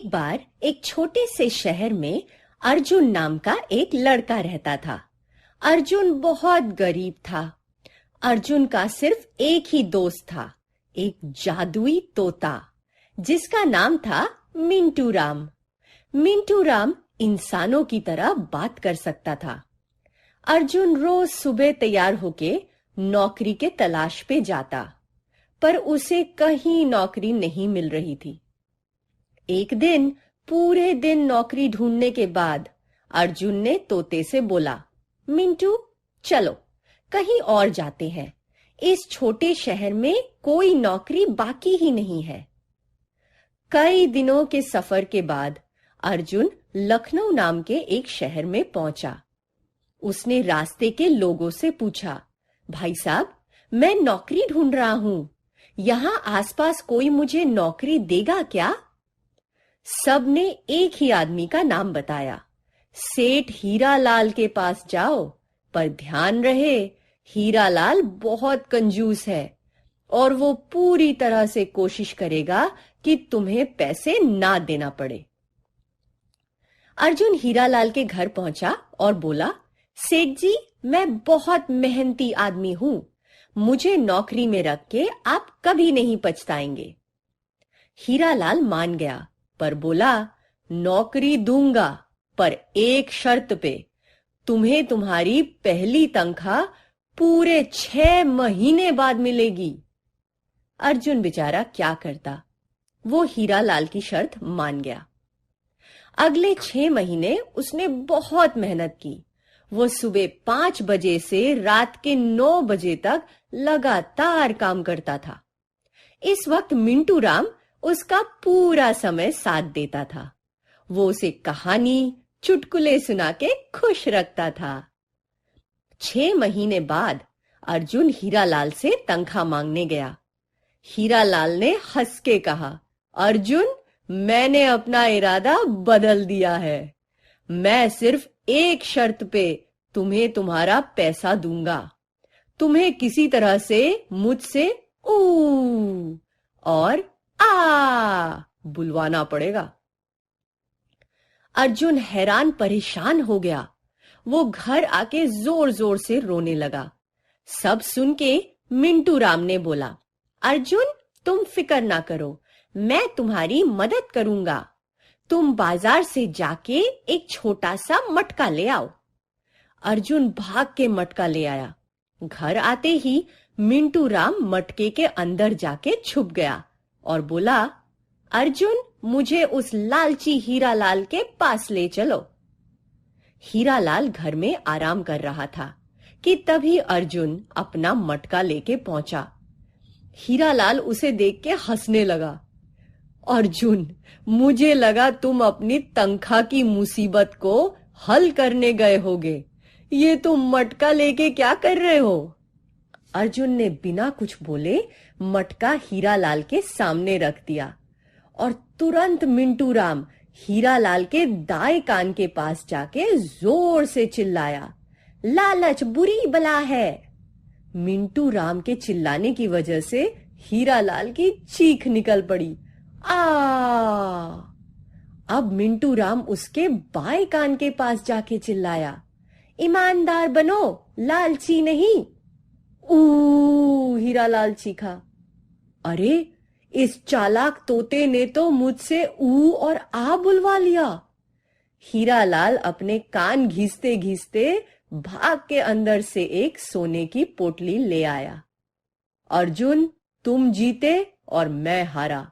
एक बार एक छोटे से शहर में अर्जुन नाम का एक लड़का रहता था। अर्जुन बहुत गरीब था। अर्जुन का सिर्फ एक ही दोस्त था, एक जादुई तोता जिसका नाम था मिंटू राम। मिंटू राम इंसानों की तरह बात कर सकता था। अर्जुन रोज सुबह तैयार होके नौकरी के तलाश पे जाता, पर उसे कहीं नौकरी नहीं मिल रही थी। एक दिन पूरे दिन नौकरी ढूंढने के बाद अर्जुन ने तोते से बोला, मिंटू चलो कहीं और जाते हैं, इस छोटे शहर में कोई नौकरी बाकी ही नहीं है। कई दिनों के सफर के बाद अर्जुन लखनऊ नाम के एक शहर में पहुंचा। उसने रास्ते के लोगों से पूछा, भाई साहब मैं नौकरी ढूंढ रहा हूं, यहां आसपास कोई मुझे नौकरी देगा क्या? सबने एक ही आदमी का नाम बताया, सेठ हीरालाल के पास जाओ, पर ध्यान रहे हीरालाल बहुत कंजूस है और वो पूरी तरह से कोशिश करेगा कि तुम्हें पैसे ना देना पड़े। अर्जुन हीरालाल के घर पहुंचा और बोला, सेठ जी मैं बहुत मेहनती आदमी हूं, मुझे नौकरी में रख के आप कभी नहीं पछताएंगे। हीरालाल मान गया, पर बोला, नौकरी दूंगा पर एक शर्त पे, तुम्हें तुम्हारी पहली तनख्वाह पूरे 6 महीने बाद मिलेगी। अर्जुन बेचारा क्या करता, वो हीरालाल की शर्त मान गया। अगले 6 महीने उसने बहुत मेहनत की। वो सुबह 5 बजे से रात के 9 बजे तक लगातार काम करता था। इस वक्त मिंटू राम उसका पूरा समय साथ देता था। वो उसे कहानी चुटकुले सुना के खुश रखता था। 6 महीने बाद अर्जुन हीरालाल से तनख्वाह मांगने गया। हीरालाल ने हंस के कहा, अर्जुन मैंने अपना इरादा बदल दिया है, मैं सिर्फ एक शर्त पे तुम्हें तुम्हारा पैसा दूंगा। तुम्हें किसी तरह से मुझसे ऊ और आ बुलवाना पड़ेगा। अर्जुन हैरान परेशान हो गया। वो घर आके जोर जोर से रोने लगा। सब सुन के मिंटू राम ने बोला, अर्जुन तुम फिक्र ना करो, मैं तुम्हारी मदद करूंगा। तुम बाजार से जाके एक छोटा सा मटका ले आओ। अर्जुन भाग के मटका ले आया। घर आते ही मिंटू राम मटके के अंदर जाके छुप गया और बोला, अर्जुन मुझे उस लालची हीरालाल के पास ले चलो। हीरालाल घर में आराम कर रहा था कि तभी अर्जुन अपना मटका लेके पहुंचा। हीरालाल उसे देख के हंसने लगा। अर्जुन मुझे लगा तुम अपनी तनख्वाह की मुसीबत को हल करने गए होगे, ये तुम मटका लेके क्या कर रहे हो? अर्जुन ने बिना कुछ बोले मटका हीरालाल के सामने रख दिया और तुरंत मिंटू राम हीरालाल के दाएं कान के पास जाके जोर से चिल्लाया, लालच बुरी बला है। मिंटू राम के चिल्लाने की वजह से हीरालाल की चीख निकल पड़ी, आ! अब मिंटू राम उसके बाएं कान के पास जाके चिल्लाया, ईमानदार बनो, लालची नहीं। हीरालाल चीखा, अरे इस चालाक तोते ने तो मुझसे ऊ और आ बुलवा लिया। हीरालाल अपने कान घिसते घिसते भाग के अंदर से एक सोने की पोटली ले आया। अर्जुन तुम जीते और मैं हारा,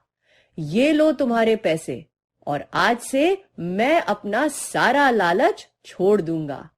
ये लो तुम्हारे पैसे और आज से मैं अपना सारा लालच छोड़ दूंगा।